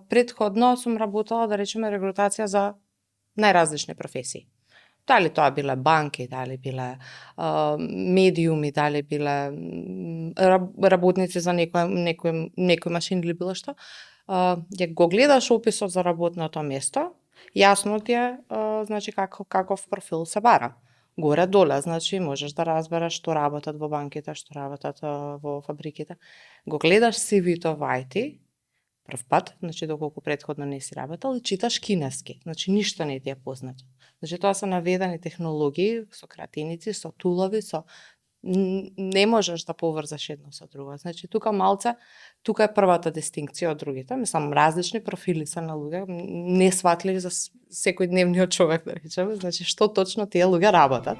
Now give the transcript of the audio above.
Претходно сум работела, да речеме, регрутација за најразлични професии. Дали тоа биле банки, дали биле медиуми, дали биле работници за некој машин или било што. Ја го гледаш описот за работното место, јасно ти е значи каков профил се бара. Горе-доле, значи можеш да разбереш што работат во банките, што работат во фабриките. Го гледаш CV-то во IT, прв пат, значи доколку претходно не си работел, и читаш кинески, значи ништо не ти е познато. Значи тоа се наведени технологии со кратеници, со тулови, не можеш да поврзаш едно со друго. Значи тука е првата дистинкција од другите, мислам различни профили се на луѓе, несватливи за секој дневниот човек, да речеме, значи што точно тие луѓе работат.